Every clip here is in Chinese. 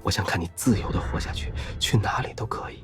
我想看你自由地活下去，去哪里都可以。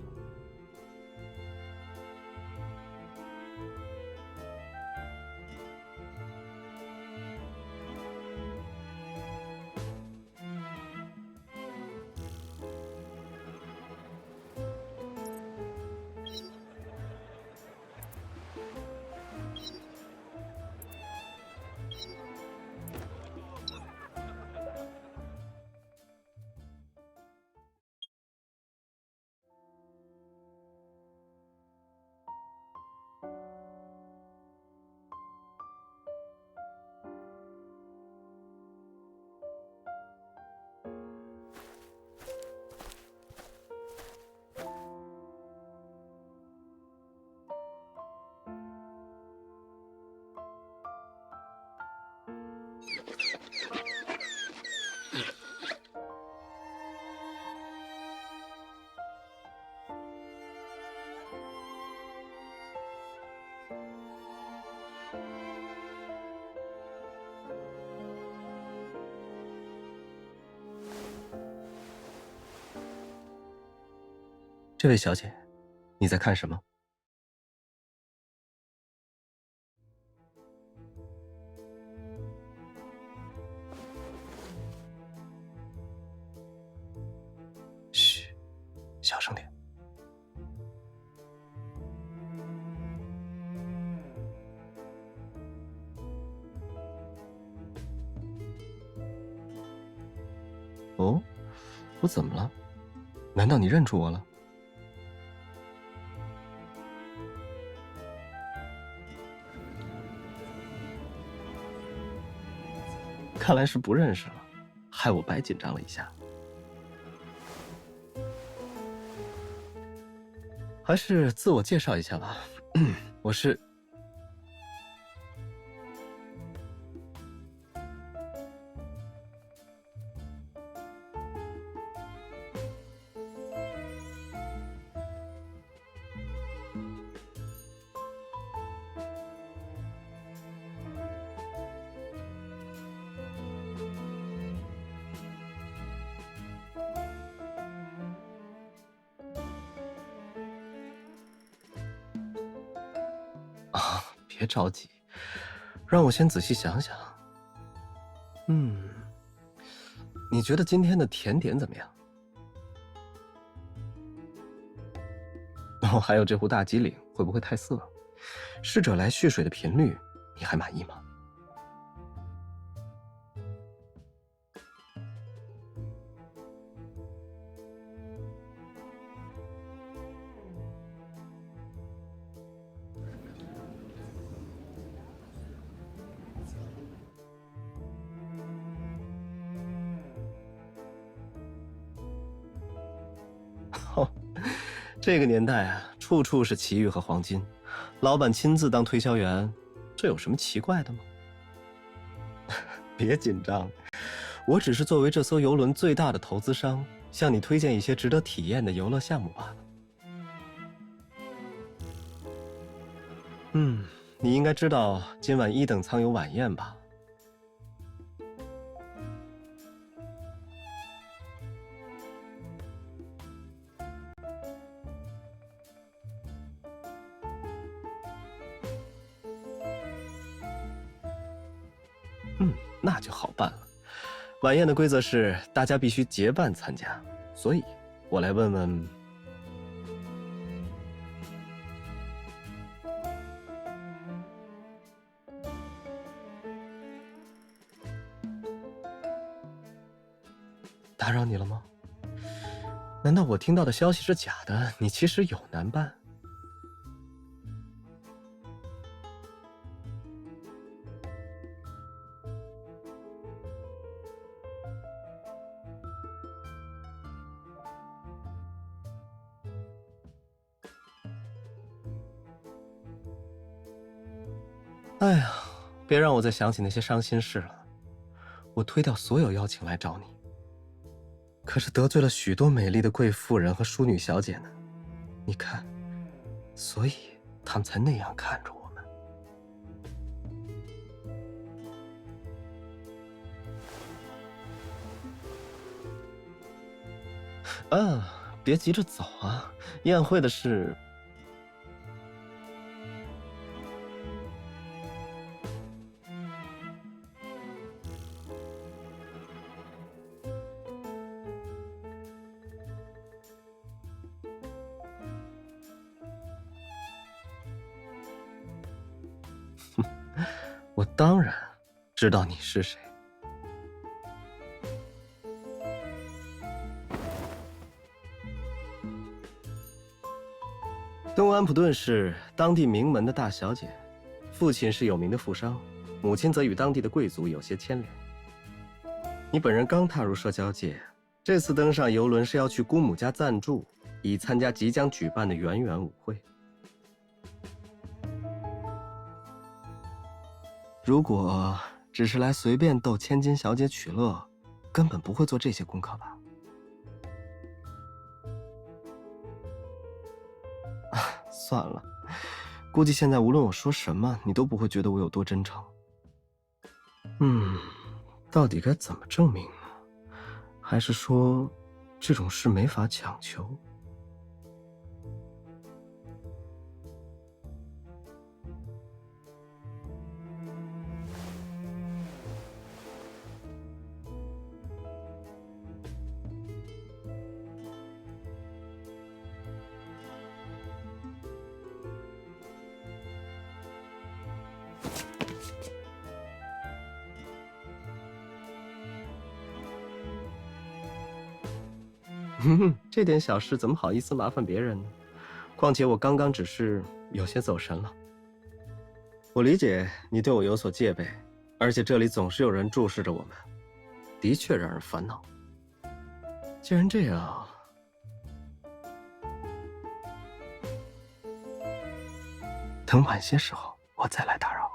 这位小姐，你在看什么？嘘，小声点。哦，我怎么了？难道你认出我了？看来是不认识了，害我白紧张了一下。还是自我介绍一下吧，我是……啊，别着急，让我先仔细想想。你觉得今天的甜点怎么样？哦，还有这壶大吉岭会不会太涩？侍者来蓄水的频率，你还满意吗？哦，这个年代啊，处处是奇遇和黄金，老板亲自当推销员，这有什么奇怪的吗？别紧张，我只是作为这艘游轮最大的投资商，向你推荐一些值得体验的游乐项目罢了。你应该知道今晚1等舱有晚宴吧？那就好办了。晚宴的规则是大家必须结伴参加，所以我来问问，打扰你了吗？难道我听到的消息是假的？你其实有男伴？哎呀，别让我再想起那些伤心事了。我推掉所有邀请来找你，可是得罪了许多美丽的贵妇人和淑女小姐呢。你看，所以他们才那样看着我们。别急着走啊，宴会的事。我当然知道你是谁。东安普顿是当地名门的大小姐，父亲是有名的富商，母亲则与当地的贵族有些牵连。你本人刚踏入社交界，这次登上游轮是要去姑母家暂住，以参加即将举办的圆圆舞会。如果只是来随便逗千金小姐取乐，根本不会做这些功课吧？算了，估计现在无论我说什么，你都不会觉得我有多真诚。到底该怎么证明呢？还是说，这种事没法强求？这点小事怎么好意思麻烦别人呢？况且我刚刚只是有些走神了。我理解你对我有所戒备，而且这里总是有人注视着我们，的确让人烦恼。既然这样，等晚些时候我再来打扰。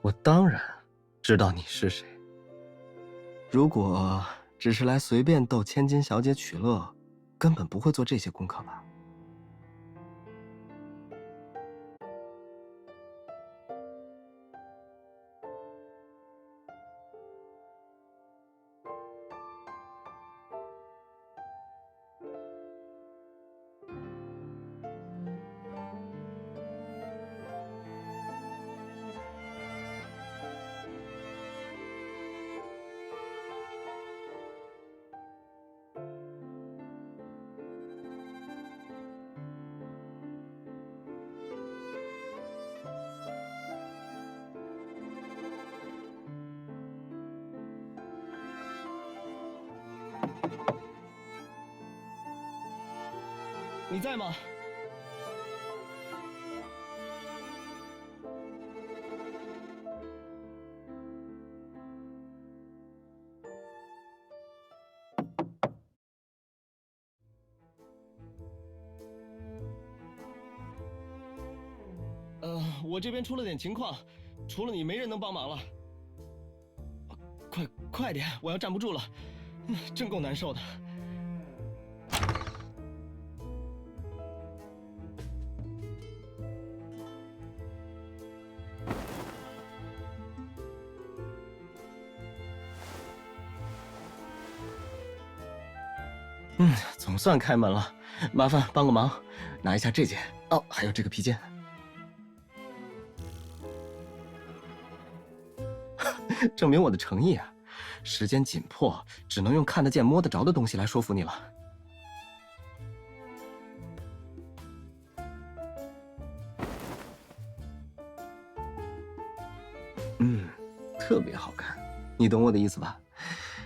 我当然知道你是谁。如果只是来随便逗千金小姐取乐，根本不会做这些功课吧？你在吗？我这边出了点情况，除了你，没人能帮忙了。快点，我要站不住了，真够难受的。总算开门了，麻烦帮个忙，拿一下这件哦，还有这个皮件。证明我的诚意啊！时间紧迫，只能用看得见、摸得着的东西来说服你了。特别好看，你懂我的意思吧？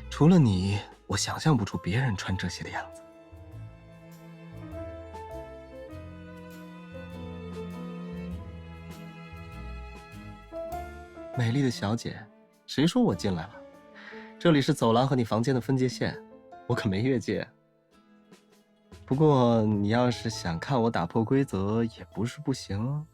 除了你，我想象不出别人穿这些的样子。美丽的小姐，谁说我进来了？这里是走廊和你房间的分界线，我可没越界。不过你要是想看我打破规则，也不是不行哦。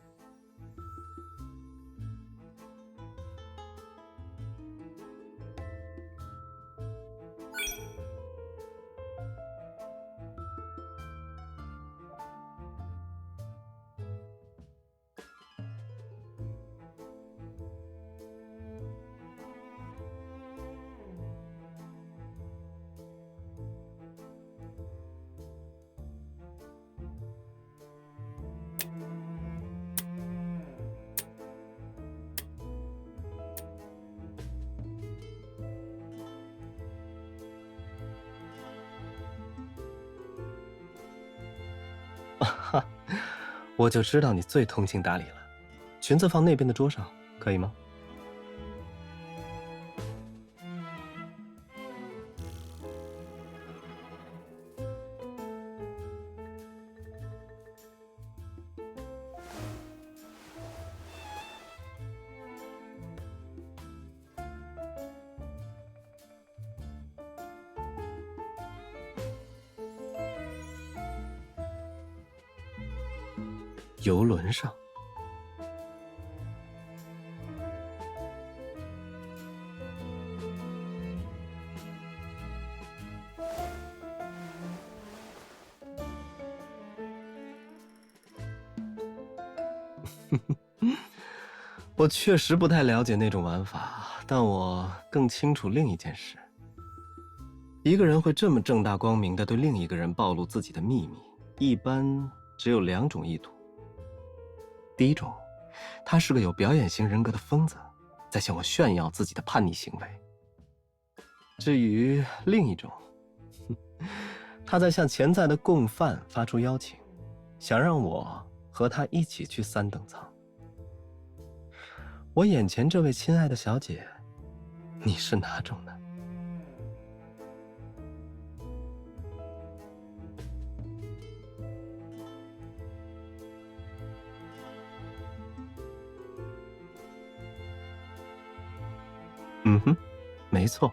哈，我就知道你最通情达理了。裙子放那边的桌上，可以吗？游轮上。我确实不太了解那种玩法，但我更清楚另一件事：一个人会这么正大光明地对另一个人暴露自己的秘密，一般只有2种意图。第一种，他是个有表演型人格的疯子，在向我炫耀自己的叛逆行为。至于另一种，他在向潜在的共犯发出邀请，想让我和他一起去3等舱。我眼前这位亲爱的小姐，你是哪种呢？没错。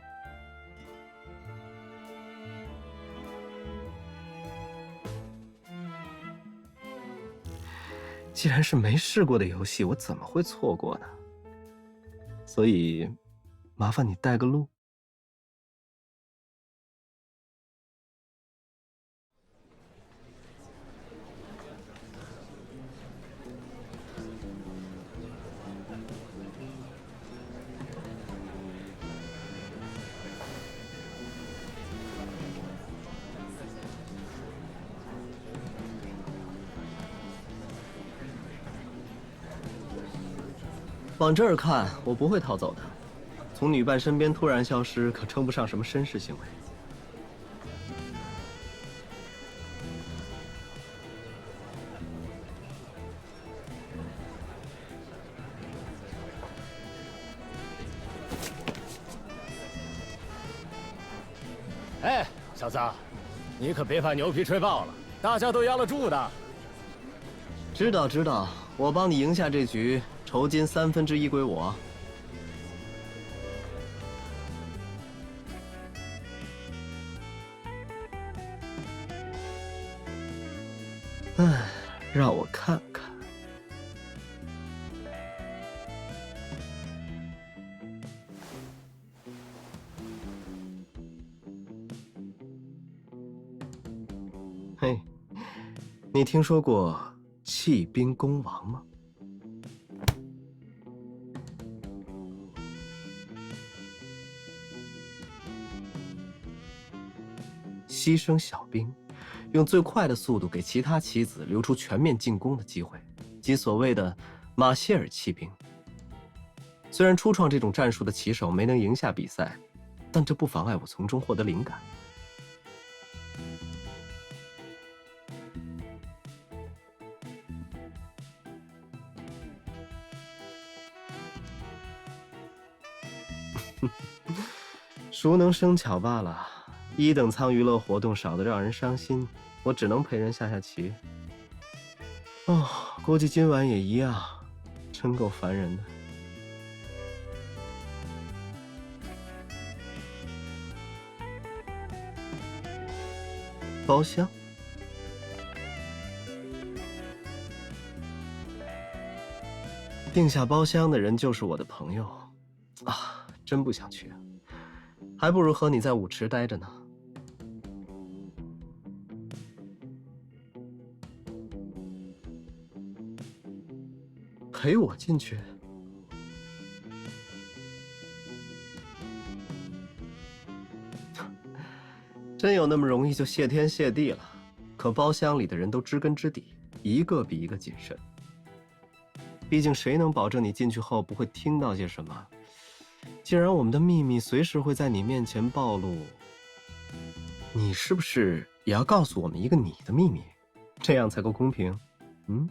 既然是没试过的游戏，我怎么会错过呢？所以，麻烦你带个路。往这儿看，我不会逃走的。从女伴身边突然消失，可称不上什么绅士行为。哎，小小子，你可别把牛皮吹爆了，大家都压了注的。知道知道，我帮你赢下这局，酬金1/3归我。唉，让我看看。嘿，你听说过弃兵攻王吗？牺牲小兵，用最快的速度给其他棋子留出全面进攻的机会，即所谓的马歇尔弃兵。虽然初创这种战术的棋手没能赢下比赛，但这不妨碍我从中获得灵感。熟能生巧罢了。1等舱娱乐活动少得让人伤心，我只能陪人下下棋。哦，估计今晚也一样，真够烦人的。包厢。定下包厢的人就是我的朋友，啊，真不想去，还不如和你在舞池待着呢。陪我进去？真有那么容易就谢天谢地了？可包厢里的人都知根知底，一个比一个谨慎。毕竟谁能保证你进去后不会听到些什么？既然我们的秘密随时会在你面前暴露，你是不是也要告诉我们一个你的秘密，这样才够公平？嗯？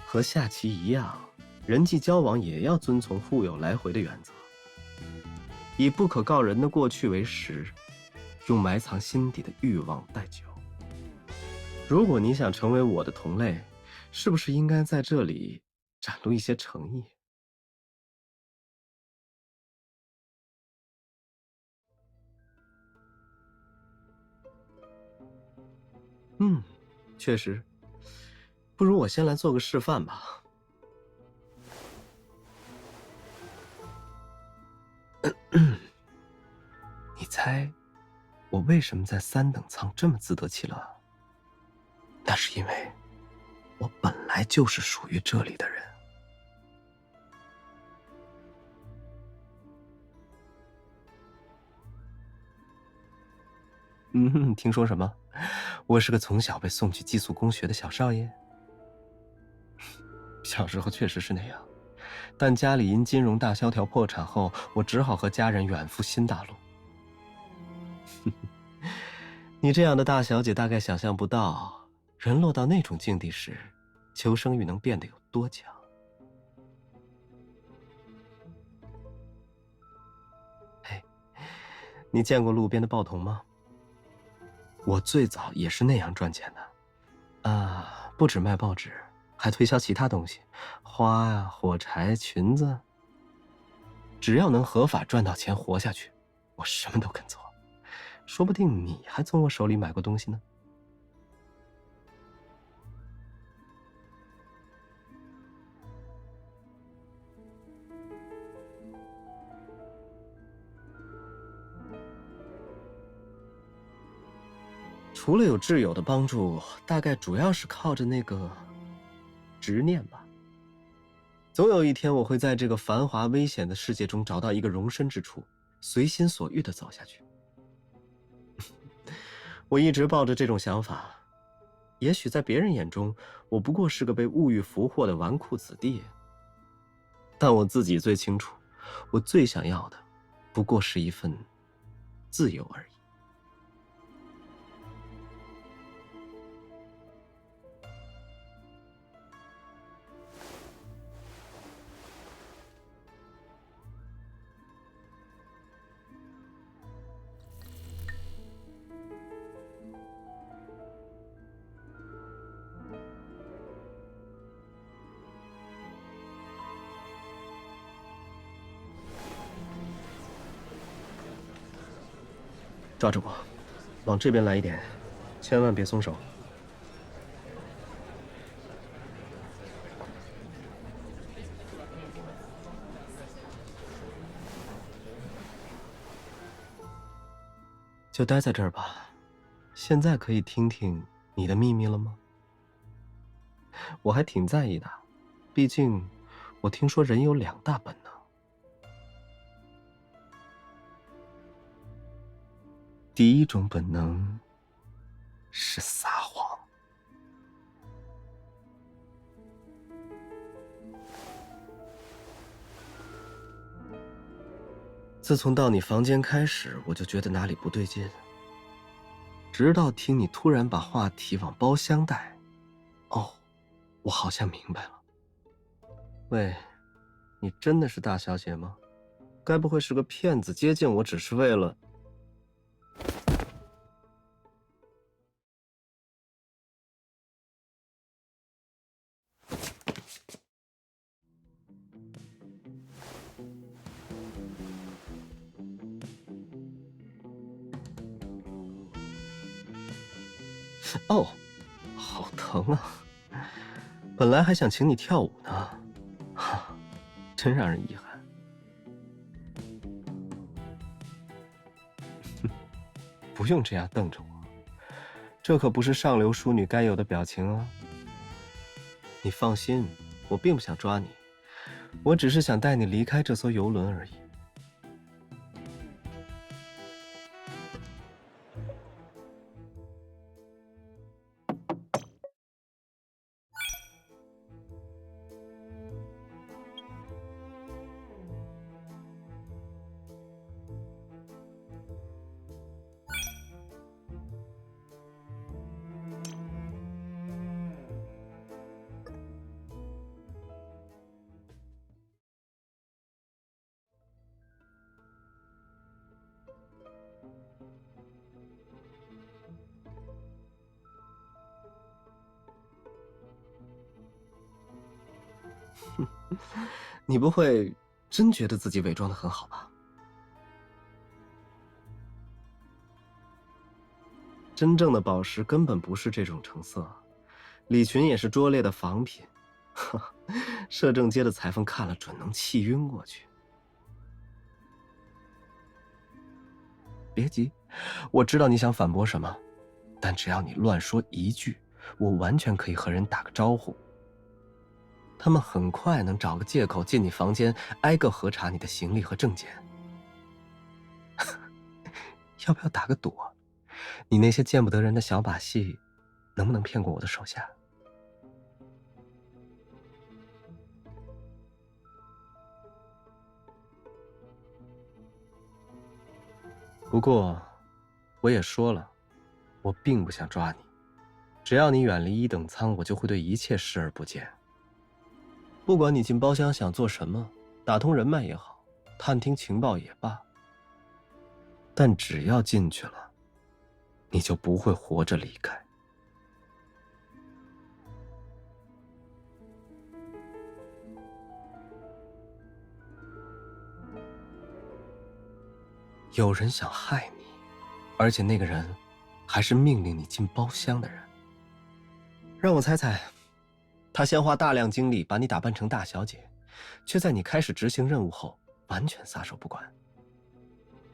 和下棋一样，人际交往也要遵从互有来回的原则，以不可告人的过去为食，用埋藏心底的欲望代酒。如果你想成为我的同类，是不是应该在这里展露一些诚意？嗯，确实。不如我先来做个示范吧。你猜，我为什么在3等舱这么自得其乐？那是因为，我本来就是属于这里的人。听说什么？我是个从小被送去寄宿公学的小少爷？小时候确实是那样，但家里因金融大萧条破产后，我只好和家人远赴新大陆。你这样的大小姐大概想象不到，人落到那种境地时，求生欲能变得有多强。嘿，你见过路边的报童吗？我最早也是那样赚钱的。啊，不止卖报纸，还推销其他东西，花呀、火柴、裙子。只要能合法赚到钱活下去，我什么都肯做。说不定你还从我手里买过东西呢。除了有挚友的帮助，大概主要是靠着那个执念吧。总有一天，我会在这个繁华危险的世界中找到一个容身之处，随心所欲地走下去。我一直抱着这种想法，也许在别人眼中，我不过是个被物欲俘获的纨绔子弟，但我自己最清楚，我最想要的，不过是一份自由而已。抓着我，往这边来一点，千万别松手。就待在这儿吧。现在可以听听你的秘密了吗？我还挺在意的，毕竟我听说人有2大本能。第一种本能是撒谎。自从到你房间开始，我就觉得哪里不对劲，直到听你突然把话题往包厢带。哦，我好像明白了。喂，你真的是大小姐吗？该不会是个骗子，接近我只是为了……哦，好疼啊！本来还想请你跳舞呢，哈，真让人遗憾。不用这样瞪着我，这可不是上流淑女该有的表情啊。你放心，我并不想抓你，我只是想带你离开这艘游轮而已。你不会真觉得自己伪装得很好吧？真正的宝石根本不是这种成色，礼裙也是拙劣的仿品。摄政街的裁缝看了准能气晕过去。别急，我知道你想反驳什么，但只要你乱说一句，我完全可以和人打个招呼。他们很快能找个借口进你房间，挨个核查你的行李和证件。要不要打个赌？你那些见不得人的小把戏，能不能骗过我的手下？不过，我也说了，我并不想抓你。只要你远离1等舱，我就会对一切视而不见。不管你进包厢想做什么，打通人脉也好，探听情报也罢，但只要进去了，你就不会活着离开。有人想害你，而且那个人还是命令你进包厢的人。让我猜猜，他先花大量精力把你打扮成大小姐，却在你开始执行任务后完全撒手不管。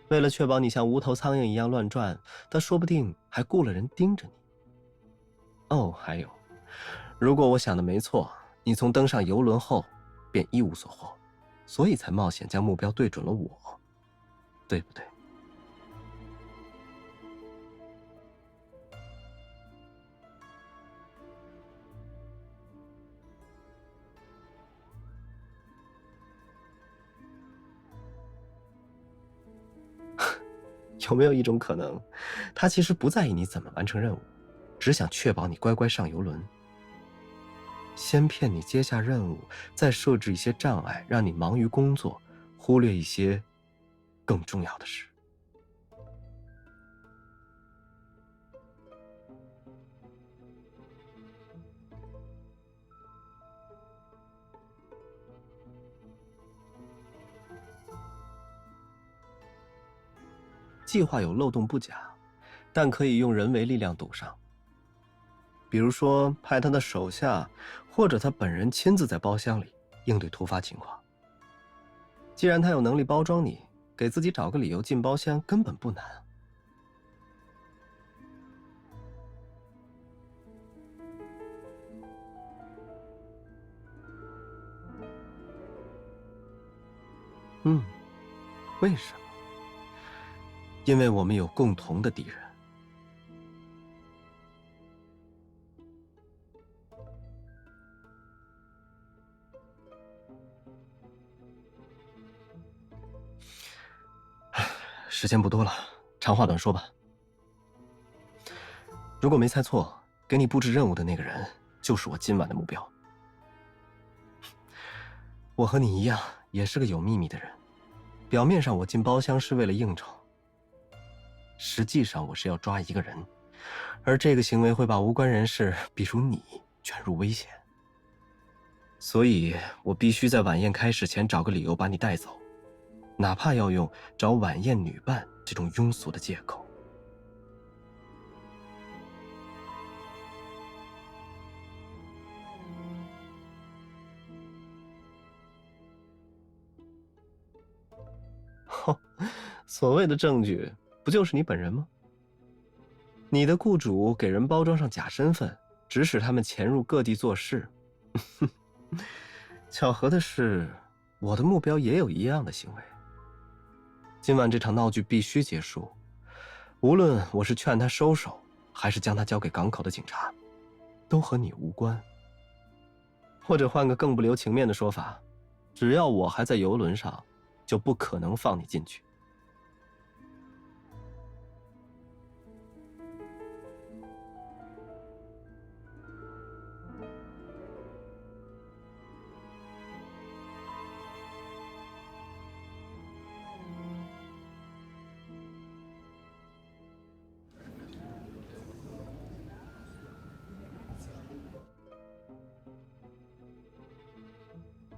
为了确保你像无头苍蝇一样乱转，他说不定还雇了人盯着你。哦，还有，如果我想的没错，你从登上游轮后便一无所获，所以才冒险将目标对准了我，对不对？有没有一种可能，他其实不在意你怎么完成任务，只想确保你乖乖上游轮，先骗你接下任务，再设置一些障碍，让你忙于工作，忽略一些更重要的事。计划有漏洞不假，但可以用人为力量堵上。比如说派他的手下，或者他本人亲自在包厢里应对突发情况。既然他有能力包装你，给自己找个理由进包厢根本不难。为什么？因为我们有共同的敌人。时间不多了，长话短说吧。如果没猜错，给你布置任务的那个人就是我今晚的目标。我和你一样，也是个有秘密的人。表面上我进包厢是为了应酬，实际上我是要抓一个人，而这个行为会把无关人士，比如你，卷入危险。所以我必须在晚宴开始前找个理由把你带走，哪怕要用找晚宴女伴这种庸俗的借口。所谓的证据，不就是你本人吗？你的雇主给人包装上假身份，指使他们潜入各地做事。巧合的是，我的目标也有一样的行为。今晚这场闹剧必须结束，无论我是劝他收手，还是将他交给港口的警察，都和你无关。或者换个更不留情面的说法，只要我还在游轮上，就不可能放你进去。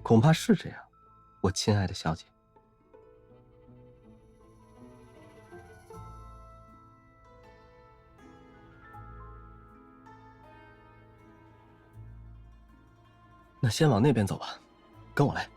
恐怕是这样，我亲爱的小姐。那先往那边走吧，跟我来。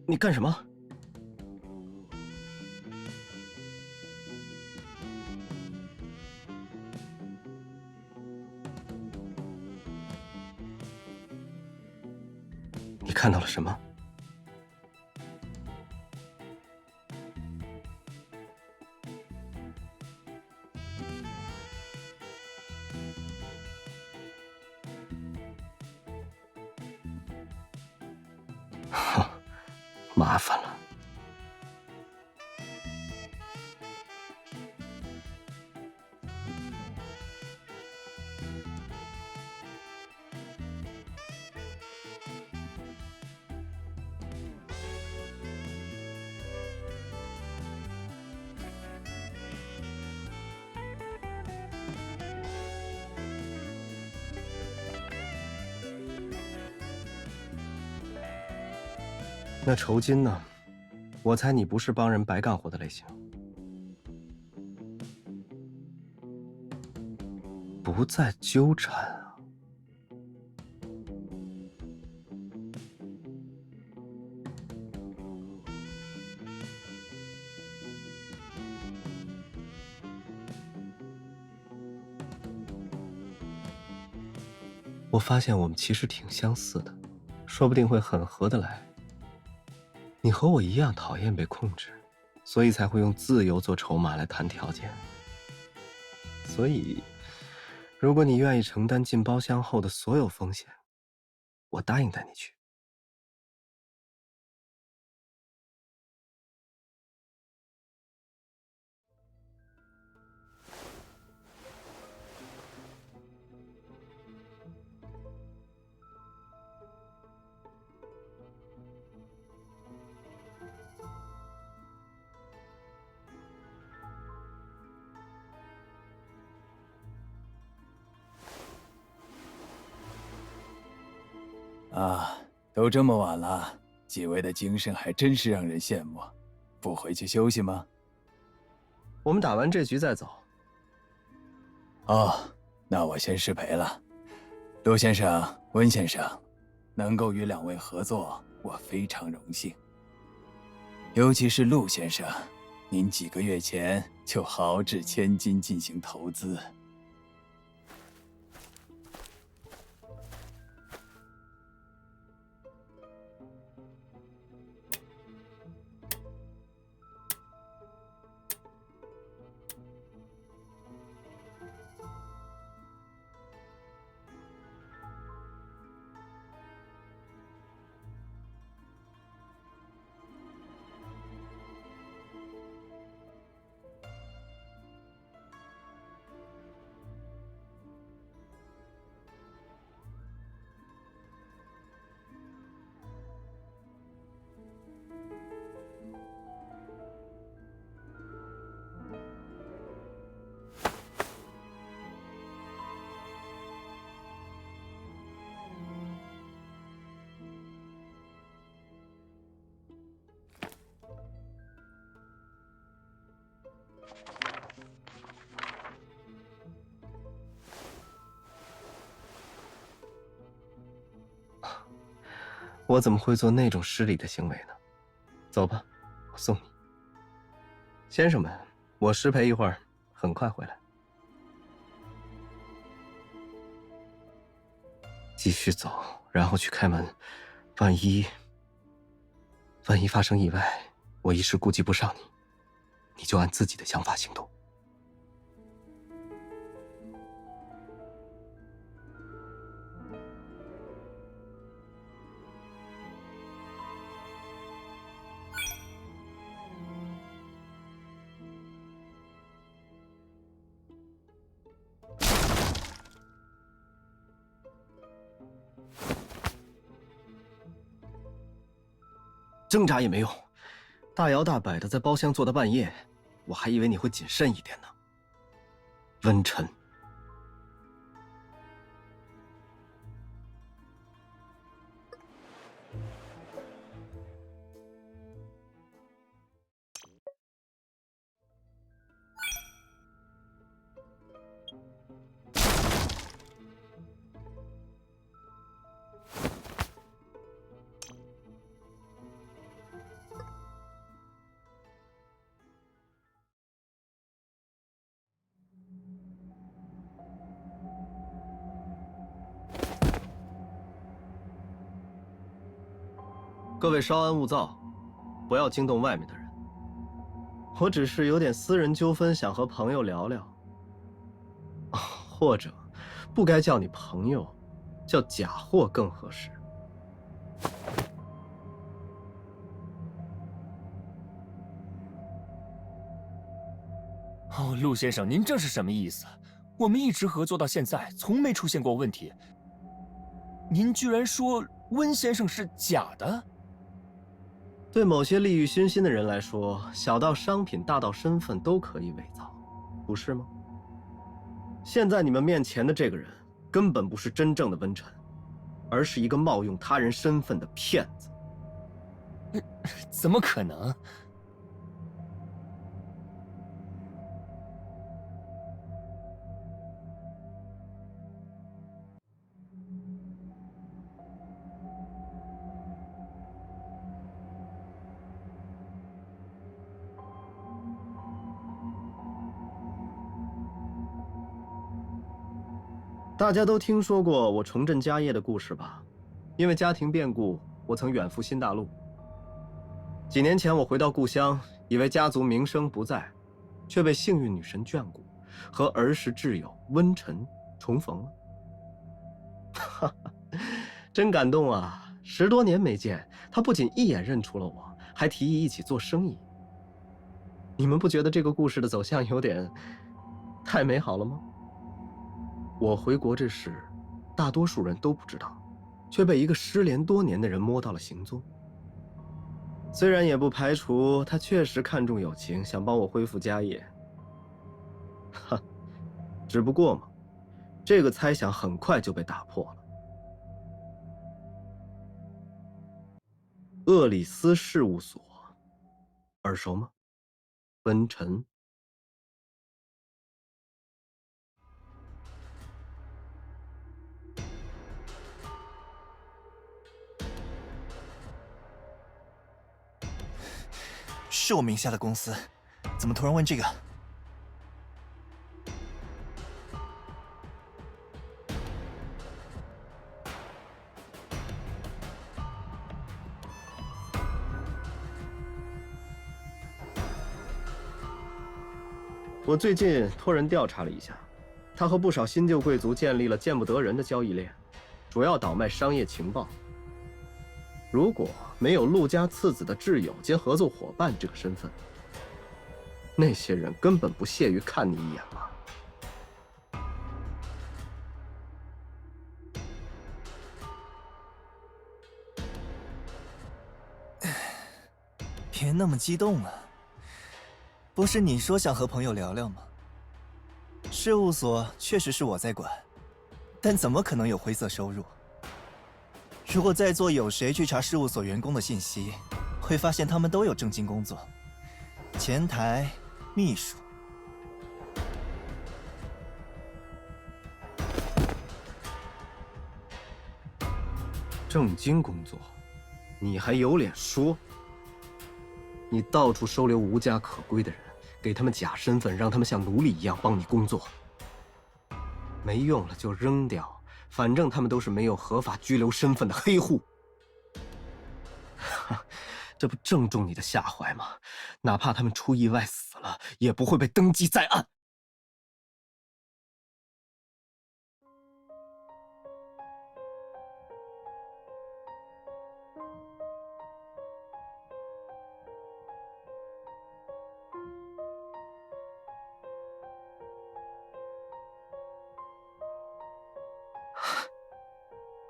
你干什么？你看到了什么？哼，麻烦了。那酬金呢？我猜你不是帮人白干活的类型。不再纠缠啊。我发现我们其实挺相似的，说不定会很合得来。你和我一样讨厌被控制，所以才会用自由做筹码来谈条件。所以，如果你愿意承担进包厢后的所有风险，我答应带你去。啊，都这么晚了，几位的精神还真是让人羡慕。不回去休息吗？我们打完这局再走。哦，那我先失陪了。陆先生、温先生，能够与两位合作，我非常荣幸。尤其是陆先生，您几个月前就豪掷千金进行投资。我怎么会做那种失礼的行为呢？走吧，我送你。先生们，我失陪一会儿，很快回来。继续走，然后去开门。万一发生意外，我一时顾及不上你，你就按自己的想法行动。挣扎也没用，大摇大摆的在包厢坐到半夜，我还以为你会谨慎一点呢。温晨，各位稍安勿躁，不要惊动外面的人。我只是有点私人纠纷，想和朋友聊聊。或者，不该叫你朋友，叫假货更合适。哦，陆先生，您这是什么意思？我们一直合作到现在，从没出现过问题。您居然说温先生是假的？对某些利欲熏心的人来说，小到商品，大到身份，都可以伪造，不是吗？现在你们面前的这个人，根本不是真正的温晨，而是一个冒用他人身份的骗子。怎么可能？大家都听说过我重振家业的故事吧？因为家庭变故，我曾远赴新大陆。几年前我回到故乡，以为家族名声不在，却被幸运女神眷顾，和儿时挚友温晨重逢了。哈哈，真感动啊！10多年没见，他不仅一眼认出了我，还提议一起做生意。你们不觉得这个故事的走向有点太美好了吗？我回国这事，大多数人都不知道，却被一个失联多年的人摸到了行踪。虽然也不排除他确实看重友情，想帮我恢复家业。哈，只不过嘛，这个猜想很快就被打破了。厄里斯事务所，耳熟吗？温晨。是我名下的公司，怎么突然问这个？我最近托人调查了一下，他和不少新旧贵族建立了见不得人的交易链，主要倒卖商业情报。如果没有陆家次子的挚友兼合作伙伴这个身份，那些人根本不屑于看你一眼吧？别那么激动啊！不是你说想和朋友聊聊吗？事务所确实是我在管，但怎么可能有灰色收入？如果在座有谁去查事务所员工的信息，会发现他们都有正经工作，前台、秘书。正经工作，你还有脸说？你到处收留无家可归的人，给他们假身份，让他们像奴隶一样帮你工作。没用了就扔掉，反正他们都是没有合法居留身份的黑户。这不正中你的下怀吗？哪怕他们出意外死了，也不会被登记在案。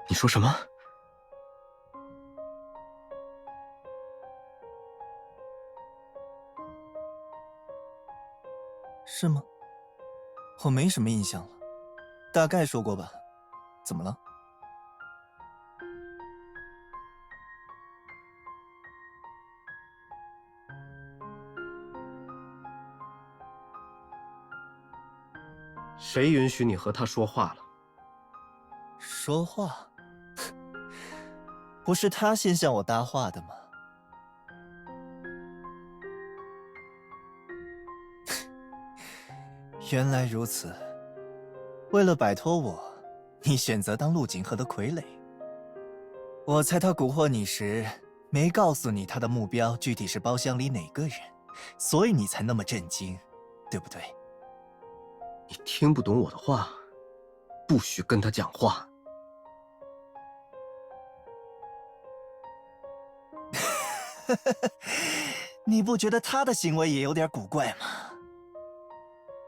你说什么？是吗？我没什么印象了，大概说过吧。怎么了？谁允许你和他说话了？说话？不是他先向我搭话的吗？原来如此，为了摆脱我，你选择当陆景和的傀儡。我猜他蛊惑你时，没告诉你他的目标具体是包厢里哪个人，所以你才那么震惊，对不对？你听不懂我的话，不许跟他讲话。你不觉得他的行为也有点古怪吗？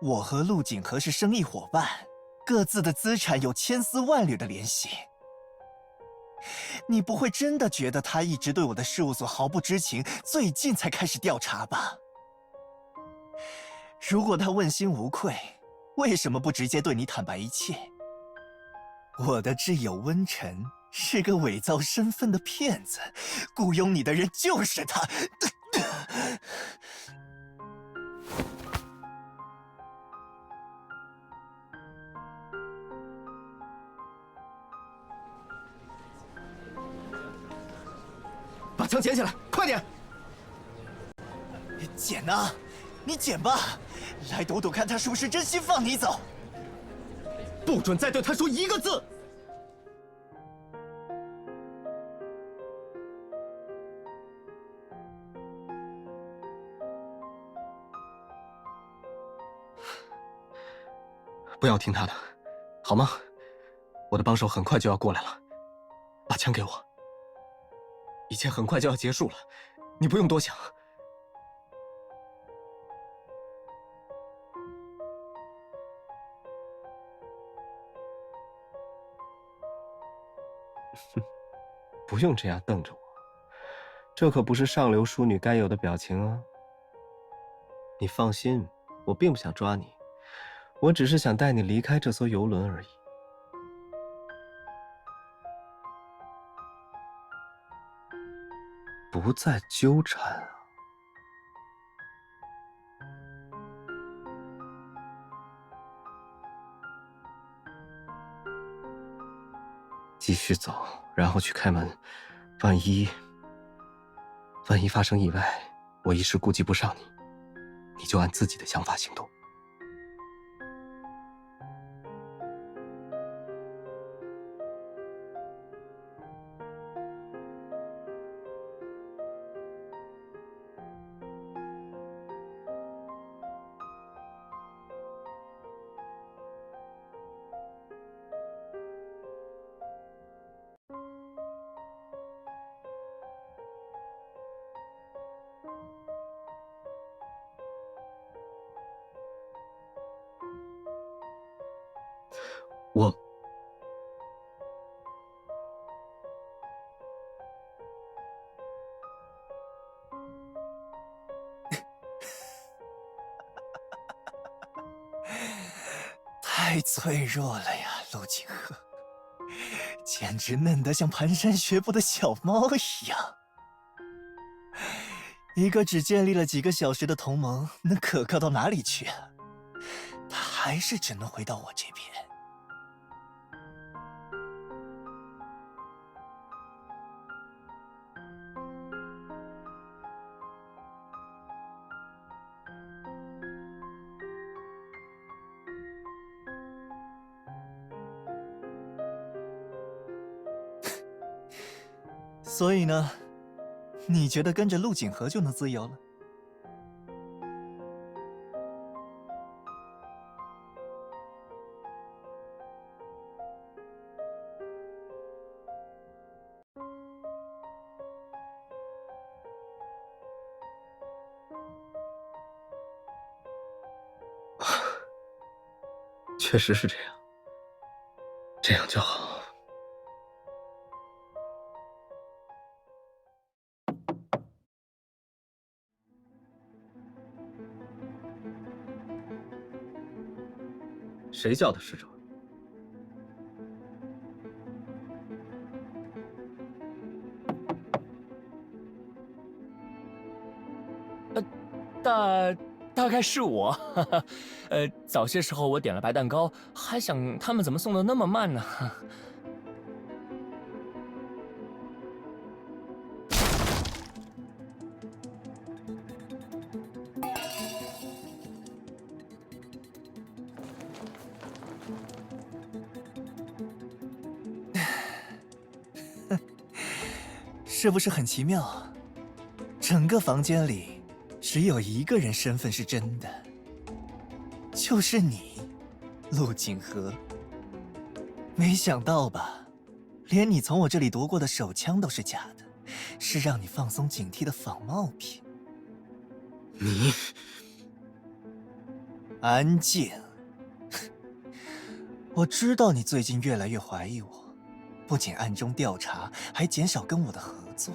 我和陆景和是生意伙伴，各自的资产有千丝万缕的联系。你不会真的觉得他一直对我的事务所毫不知情，最近才开始调查吧？如果他问心无愧，为什么不直接对你坦白一切？我的挚友温晨是个伪造身份的骗子，雇佣你的人就是他。把枪捡起来，快点！捡啊，你捡吧，来赌赌看他是不是真心放你走。不准再对他说一个字！不要听他的，好吗？我的帮手很快就要过来了，把枪给我。一切很快就要结束了，你不用多想。不用这样瞪着我，这可不是上流淑女该有的表情啊。你放心，我并不想抓你，我只是想带你离开这艘游轮而已。不再纠缠啊。继续走，然后去开门。万一发生意外，我一时顾及不上你，你就按自己的想法行动。我太脆弱了呀，陆景和，简直嫩得像蹒跚学步的小猫一样。一个只建立了几个小时的同盟，能可靠到哪里去啊？他还是只能回到我这边。所以呢，你觉得跟着陆景和就能自由了？确实是这样，这样就好。谁叫的使者？大概是我，哈哈。早些时候我点了白蛋糕，还想他们怎么送的那么慢呢？是不是很奇妙啊？整个房间里只有一个人身份是真的，就是你，陆景和。没想到吧？连你从我这里夺过的手枪都是假的，是让你放松警惕的仿冒品。你安静！我知道你最近越来越怀疑我，不仅暗中调查，还减少跟我的合作，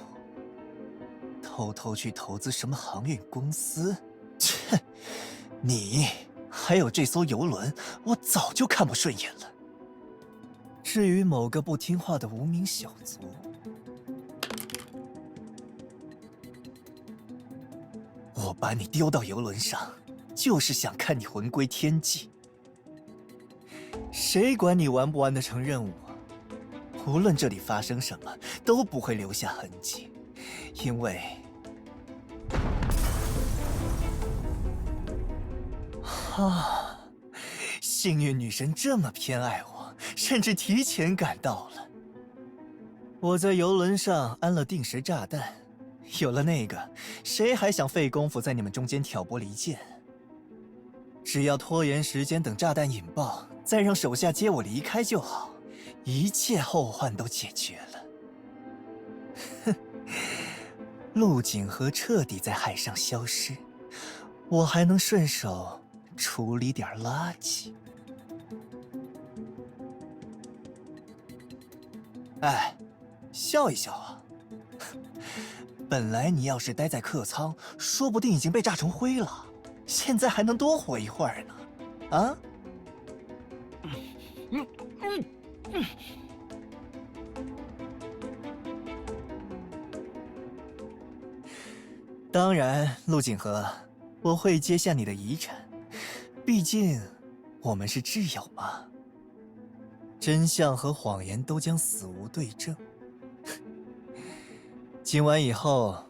偷偷去投资什么航运公司。切！你还有这艘游轮，我早就看不顺眼了。至于某个不听话的无名小卒，我把你丢到游轮上，就是想看你魂归天际。谁管你完不完得成任务啊？无论这里发生什么，都不会留下痕迹，因为……啊，幸运女神这么偏爱我，甚至提前赶到了。我在游轮上安了定时炸弹，有了那个，谁还想费功夫在你们中间挑拨离间？只要拖延时间，等炸弹引爆，再让手下接我离开就好，一切后患都解决了。哼，陆景和彻底在海上消失，我还能顺手处理点垃圾。哎，笑一笑啊！本来你要是待在客舱，说不定已经被炸成灰了，现在还能多活一会儿呢。啊？当然，陆景和，我会接下你的遗产，毕竟我们是挚友嘛。真相和谎言都将死无对证。今晚以后，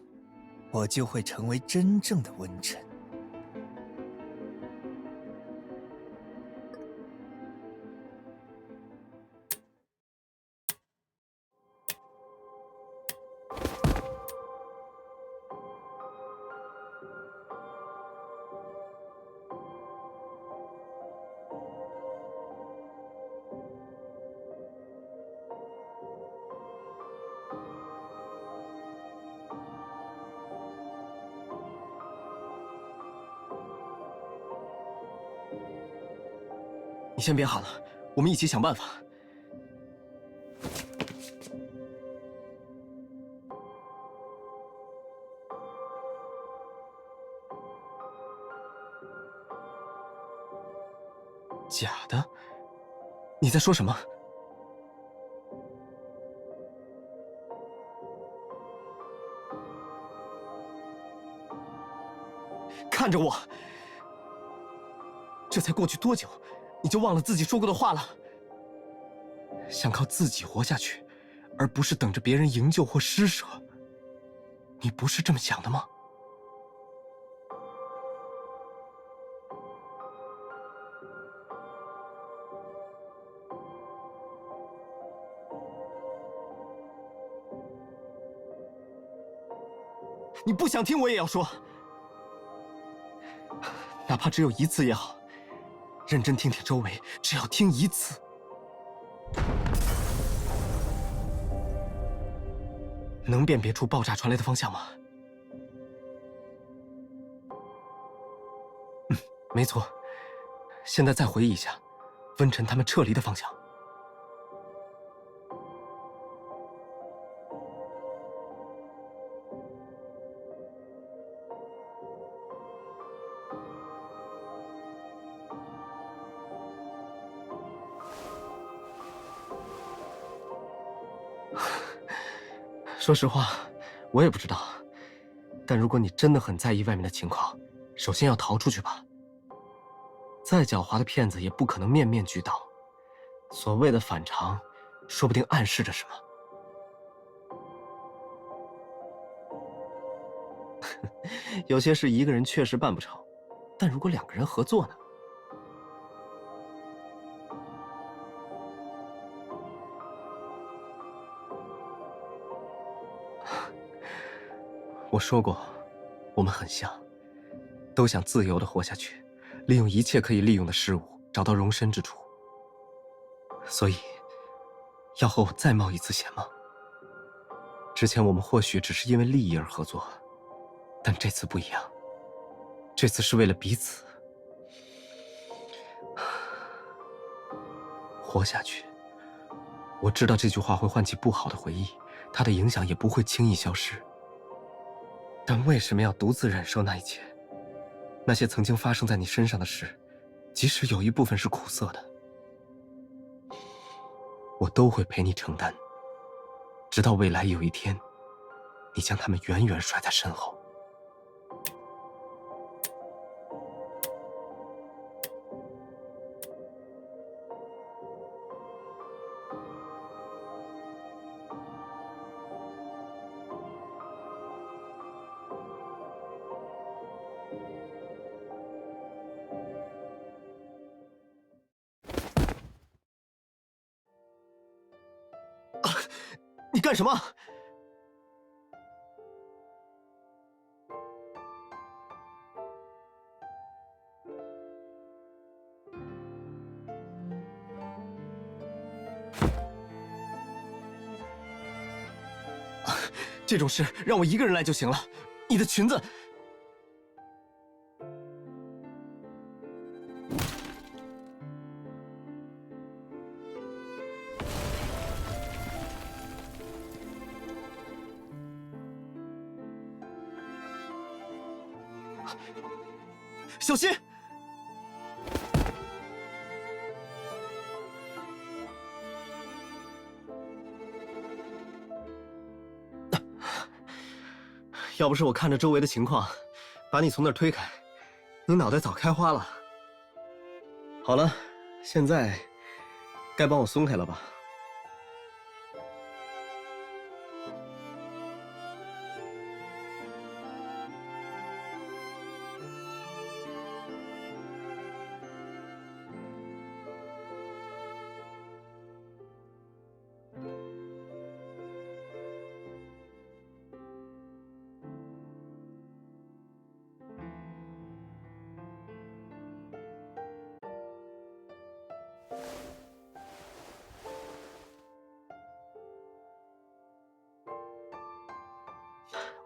我就会成为真正的温臣。你先别喊了，我们一起想办法。假的？你在说什么？看着我，这才过去多久，你就忘了自己说过的话了？想靠自己活下去，而不是等着别人营救或施舍。你不是这么想的吗？你不想听我也要说，哪怕只有一次也好，认真听听周围，只要听一次。能辨别出爆炸传来的方向吗？没错。现在再回忆一下，温晨他们撤离的方向。说实话，我也不知道。但如果你真的很在意外面的情况，首先要逃出去吧。再狡猾的骗子也不可能面面俱到。所谓的反常，说不定暗示着什么。有些事一个人确实办不成，但如果两个人合作呢？我说过，我们很像，都想自由地活下去，利用一切可以利用的事物，找到容身之处。所以，要和我再冒一次险吗？之前我们或许只是因为利益而合作，但这次不一样，这次是为了彼此活下去。我知道这句话会唤起不好的回忆，它的影响也不会轻易消失。但为什么要独自忍受那一切？那些曾经发生在你身上的事，即使有一部分是苦涩的，我都会陪你承担，直到未来有一天，你将他们远远甩在身后。你干什么？这种事让我一个人来就行了。你的裙子。小心！要不是我看着周围的情况，把你从那儿推开，你脑袋早开花了。好了，现在该帮我松开了吧？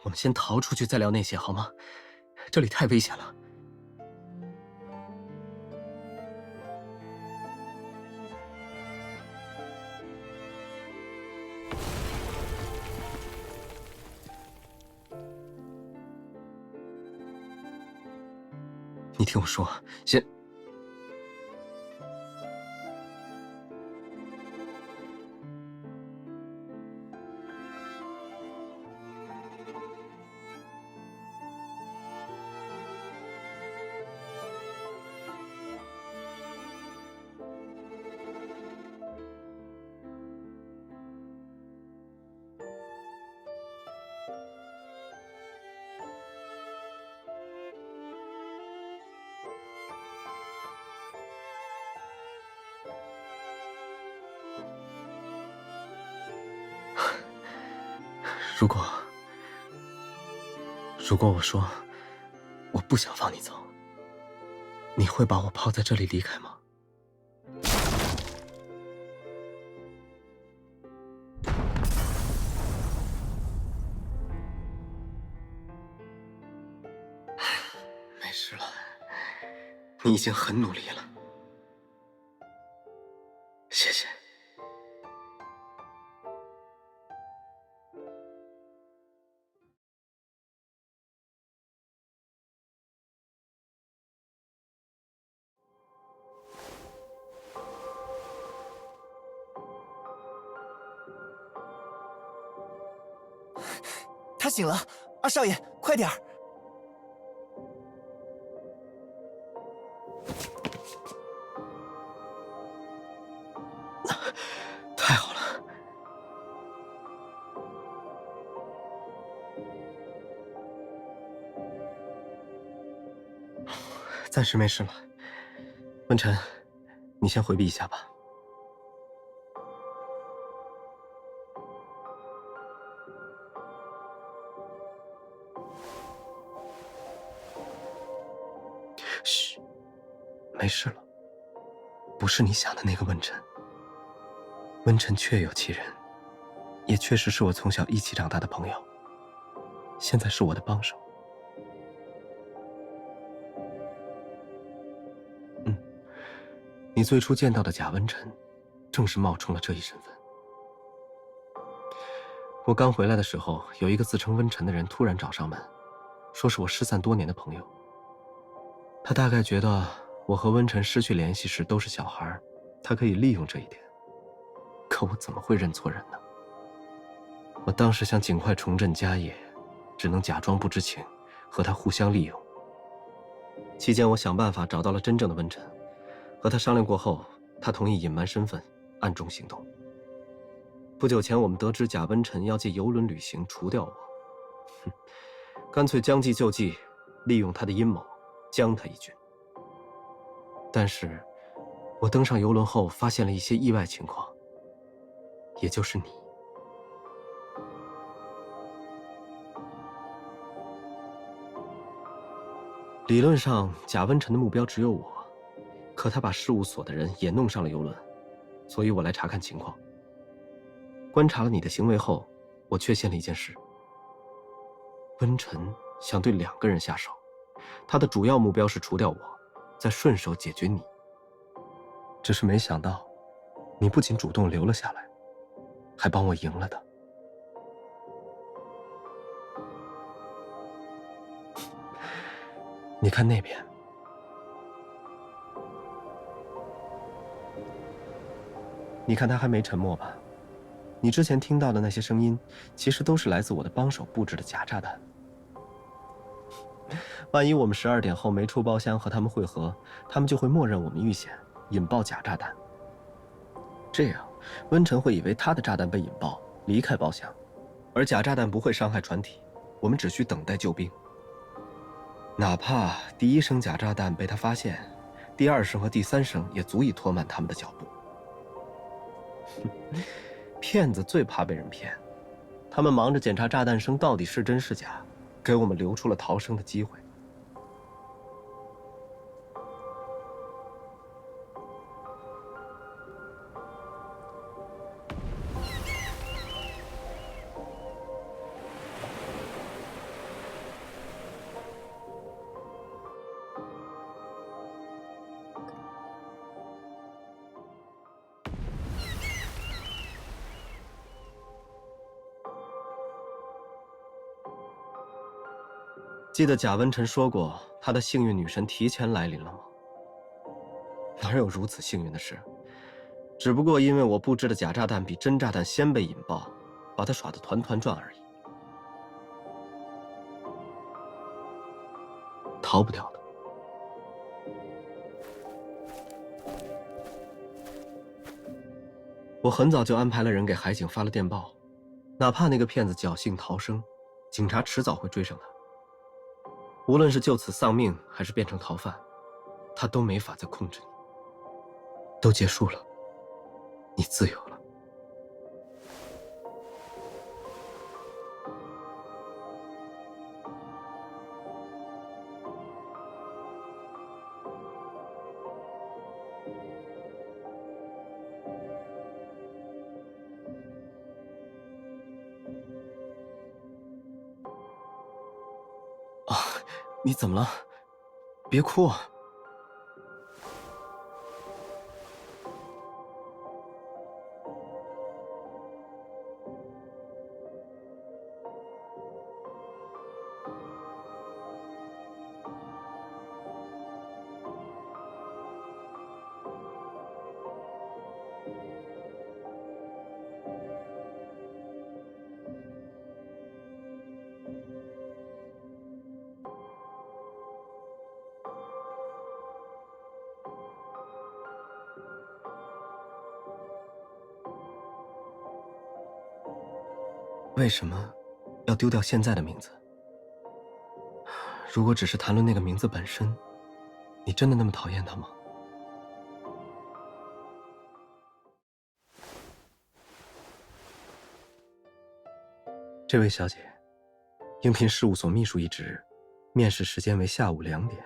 我们先逃出去，再聊那些好吗？这里太危险了。你听我说，先。如果我说我不想放你走，你会把我抛在这里离开吗？没事了，你已经很努力了，谢谢。他醒了，二少爷，快点儿！太好了，暂时没事了。文晨，你先回避一下吧。嘘，没事了，不是你想的那个文晨。文晨确有其人，也确实是我从小一起长大的朋友，现在是我的帮手。你最初见到的贾文晨，正是冒充了这一身份。我刚回来的时候，有一个自称温晨的人突然找上门，说是我失散多年的朋友。他大概觉得我和温晨失去联系时都是小孩，他可以利用这一点。可我怎么会认错人呢？我当时想尽快重振家业，只能假装不知情，和他互相利用。期间我想办法找到了真正的温晨，和他商量过后，他同意隐瞒身份，暗中行动。不久前我们得知贾温晨要借邮轮旅行除掉我，干脆将计就计，利用他的阴谋，将他一军。但是，我登上邮轮后发现了一些意外情况，也就是你。理论上，贾温晨的目标只有我，可他把事务所的人也弄上了邮轮，所以我来查看情况。观察了你的行为后，我确信了一件事：温晨想对2个人下手，他的主要目标是除掉我，再顺手解决你。只是没想到，你不仅主动留了下来，还帮我赢了的。你看那边，你看他还没沉默吧？你之前听到的那些声音，其实都是来自我的帮手布置的假炸弹。万一我们12点后没出包厢和他们会合，他们就会默认我们遇险，引爆假炸弹。这样，温晨会以为他的炸弹被引爆，离开包厢，而假炸弹不会伤害船体，我们只需等待救兵。哪怕第1声假炸弹被他发现，第2声和第3声也足以拖慢他们的脚步。骗子最怕被人骗，他们忙着检查炸弹声到底是真是假，给我们留出了逃生的机会。记得贾温晨说过，他的幸运女神提前来临了吗？哪有如此幸运的事？只不过因为我布置的假炸弹比真炸弹先被引爆，把他耍得团团转而已。逃不掉的。我很早就安排了人给海警发了电报，哪怕那个骗子侥幸逃生，警察迟早会追上他。无论是就此丧命，还是变成逃犯，他都没法再控制你。都结束了，你自由了。啊，你怎么了？别哭啊！为什么要丢掉现在的名字？如果只是谈论那个名字本身，你真的那么讨厌他吗？这位小姐，应聘事务所秘书一职，面试时间为下午2点，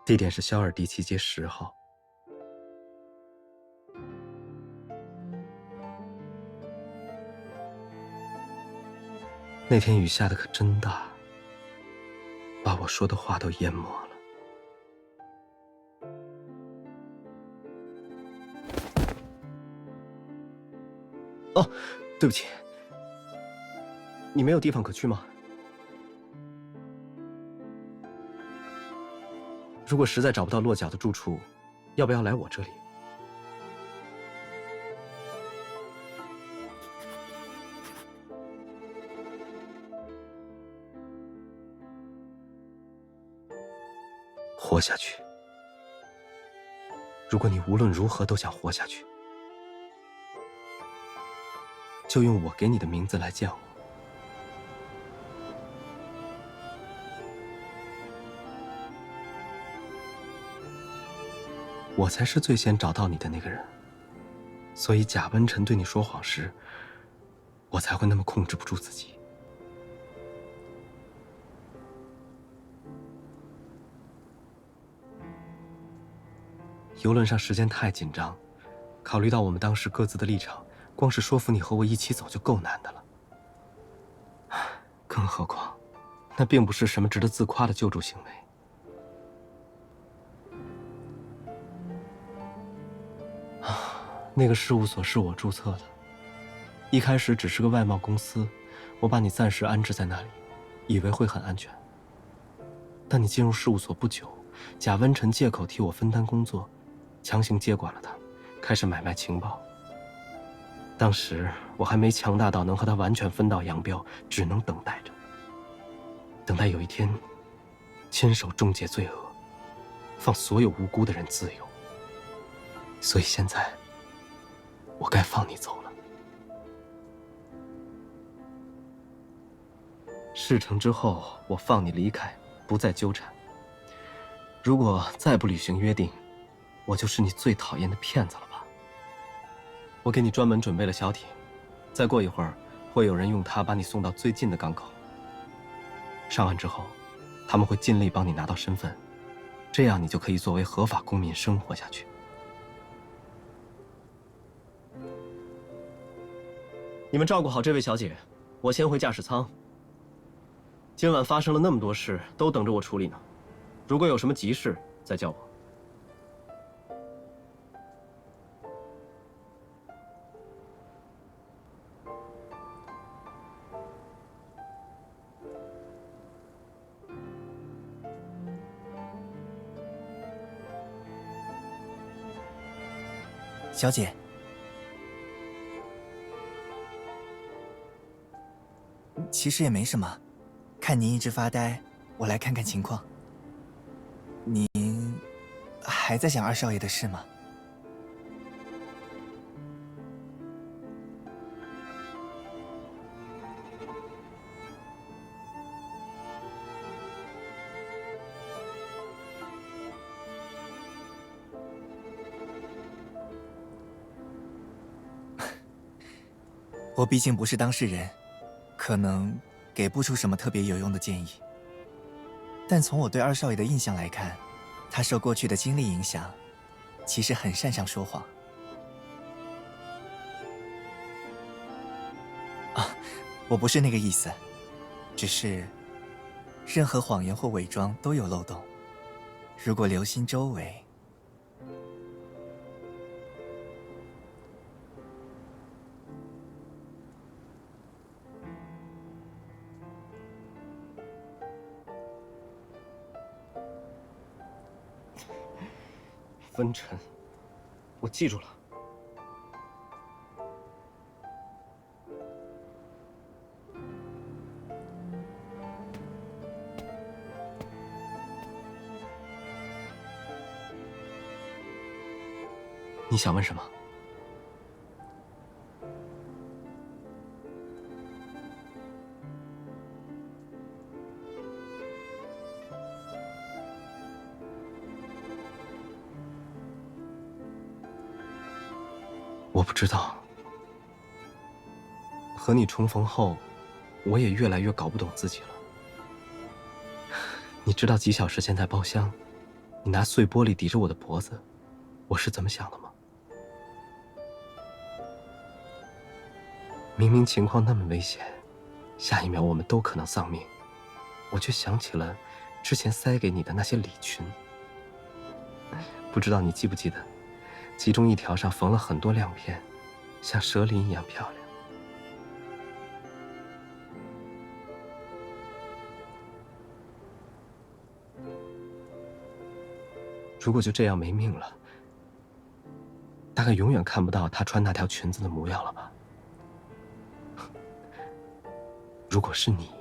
地点是肖尔迪奇街10号。那天雨下的可真大，把我说的话都淹没了。哦，对不起，你没有地方可去吗？如果实在找不到落脚的住处，要不要来我这里？活下去。如果你无论如何都想活下去，就用我给你的名字来叫我。我才是最先找到你的那个人，所以贾温晨对你说谎时，我才会那么控制不住自己。游轮上时间太紧张，考虑到我们当时各自的立场，光是说服你和我一起走就够难的了。更何况，那并不是什么值得自夸的救助行为。那个事务所是我注册的，一开始只是个外贸公司，我把你暂时安置在那里，以为会很安全。但你进入事务所不久，贾温晨借口替我分担工作，强行接管了他，开始买卖情报。当时我还没强大到能和他完全分道扬镳，只能等待着，等待有一天亲手终结罪恶，放所有无辜的人自由。所以现在，我该放你走了。事成之后，我放你离开，不再纠缠。如果再不履行约定，我就是你最讨厌的骗子了吧？我给你专门准备了小艇，再过一会儿，会有人用它把你送到最近的港口。上岸之后，他们会尽力帮你拿到身份，这样你就可以作为合法公民生活下去。你们照顾好这位小姐，我先回驾驶舱。今晚发生了那么多事，都等着我处理呢。如果有什么急事，再叫我。小姐，其实也没什么，看您一直发呆，我来看看情况。您还在想二少爷的事吗？我毕竟不是当事人，可能给不出什么特别有用的建议。但从我对二少爷的印象来看，他受过去的经历影响，其实很擅长说谎。啊，我不是那个意思，只是任何谎言或伪装都有漏洞，如果留心周围。温晨，我记住了。你想问什么？我不知道。和你重逢后，我也越来越搞不懂自己了。你知道几小时前在包厢，你拿碎玻璃抵着我的脖子，我是怎么想的吗？明明情况那么危险，下一秒我们都可能丧命，我却想起了之前塞给你的那些礼裙。不知道你记不记得，其中一条上缝了很多亮片，像蛇鳞一样漂亮。如果就这样没命了，大概永远看不到她穿那条裙子的模样了吧？如果是你，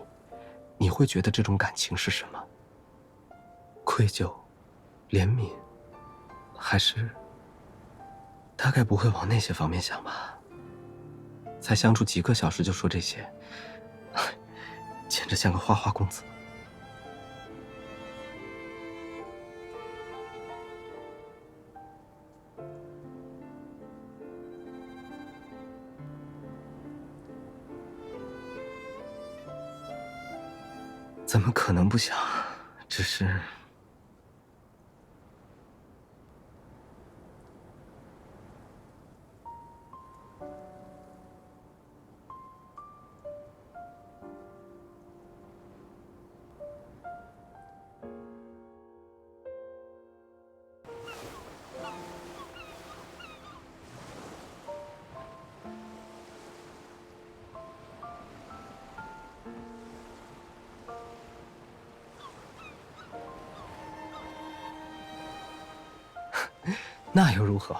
你会觉得这种感情是什么？愧疚、怜悯，还是……大概不会往那些方面想吧。才相处几个小时就说这些，简直像个花花公子。怎么可能不想？只是……那又如何？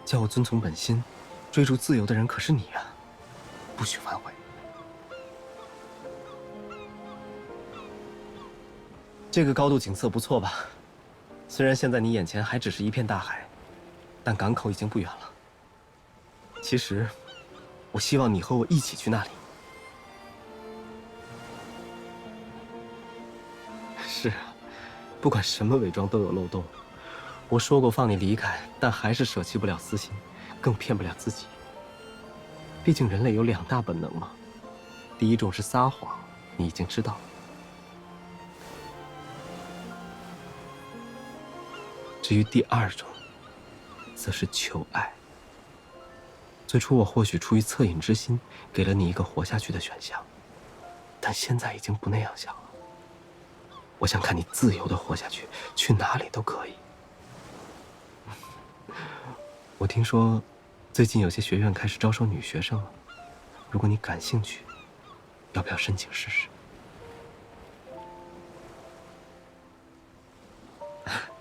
叫我遵从本心，追逐自由的人可是你啊！不许反悔。这个高度景色不错吧？虽然现在你眼前还只是一片大海，但港口已经不远了。其实，我希望你和我一起去那里。是啊，不管什么伪装都有漏洞。我说过放你离开，但还是舍弃不了私心，更骗不了自己。毕竟人类有2大本能嘛，第一种是撒谎，你已经知道了。至于第2种，则是求爱。最初我或许出于恻隐之心，给了你一个活下去的选项，但现在已经不那样想了。我想看你自由地活下去，去哪里都可以。我听说，最近有些学院开始招收女学生了。如果你感兴趣，要不要申请试试？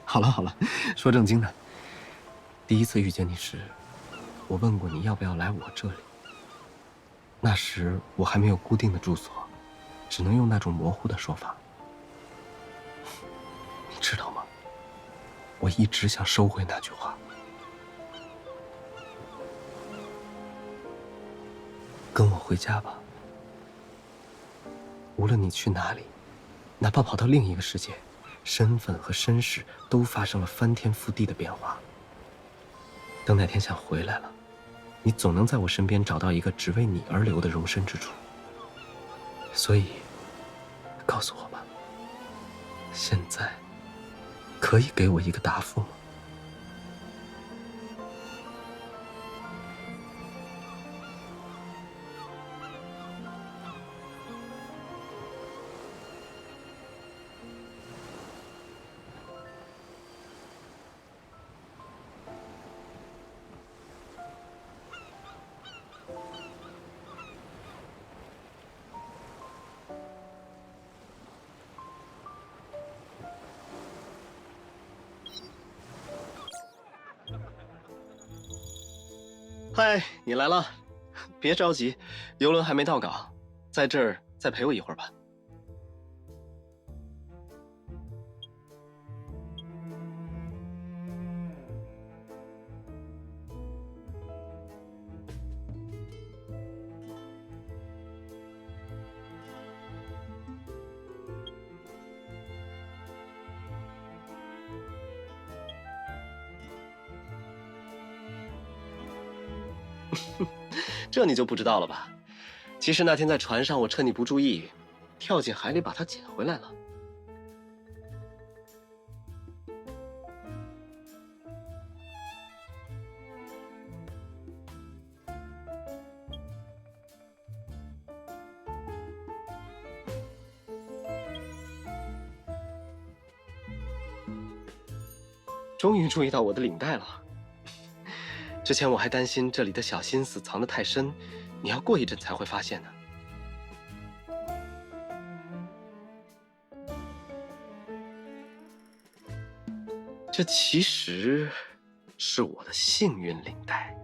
好了好了，说正经的。第一次遇见你时，我问过你要不要来我这里。那时我还没有固定的住所，只能用那种模糊的说法。你知道吗？我一直想收回那句话。跟我回家吧。无论你去哪里，哪怕跑到另一个世界，身份和身世都发生了翻天覆地的变化。等哪天想回来了，你总能在我身边找到一个只为你而留的容身之处。所以，告诉我吧，现在可以给我一个答复吗？嗨，你来了，别着急，游轮还没到港，在这儿再陪我一会儿吧。这你就不知道了吧？其实那天在船上，我趁你不注意，跳进海里把它捡回来了。终于注意到我的领带了。之前我还担心这里的小心思藏得太深，你要过一阵才会发现呢。这其实是我的幸运领带。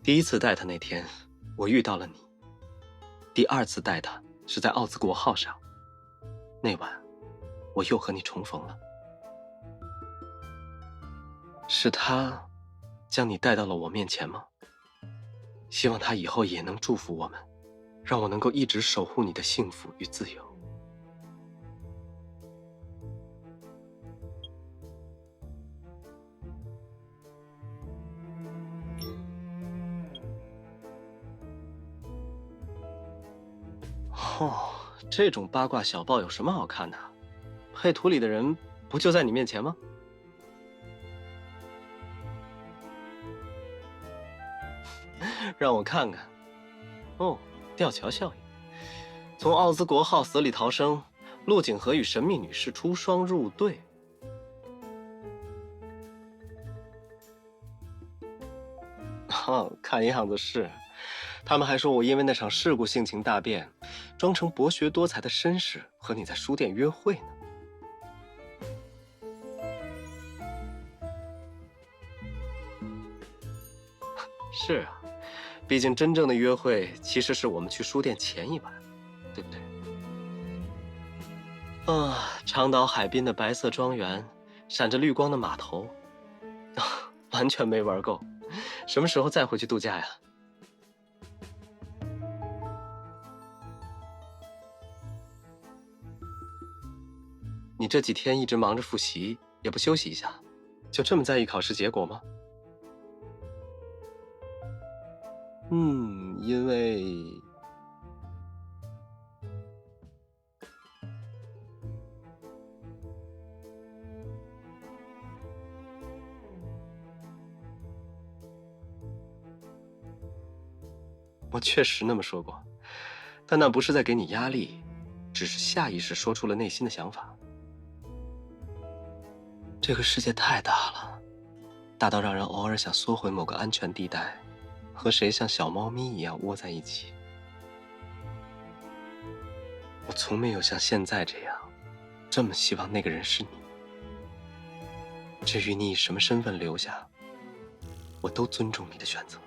第一次带它那天，我遇到了你；第2次带它是在奥兹国号上，那晚我又和你重逢了。是他将你带到了我面前吗？希望他以后也能祝福我们，让我能够一直守护你的幸福与自由。哦，这种八卦小报有什么好看的？配图里的人不就在你面前吗？让我看看。哦，吊桥效应。从奥兹国号死里逃生，陆景和与神秘女士出双入对。看样子是。他们还说我因为那场事故性情大变，装成博学多才的绅士和你在书店约会呢。是啊，毕竟真正的约会其实是我们去书店前一晚，对不对？长岛海滨的白色庄园，闪着绿光的码头，完全没玩够。什么时候再回去度假呀？你这几天一直忙着复习，也不休息一下，就这么在意考试结果吗？因为我确实那么说过，但那不是在给你压力，只是下意识说出了内心的想法。这个世界太大了，大到让人偶尔想缩回某个安全地带，和谁像小猫咪一样窝在一起。我从没有像现在这样，这么希望那个人是你。至于你以什么身份留下，我都尊重你的选择。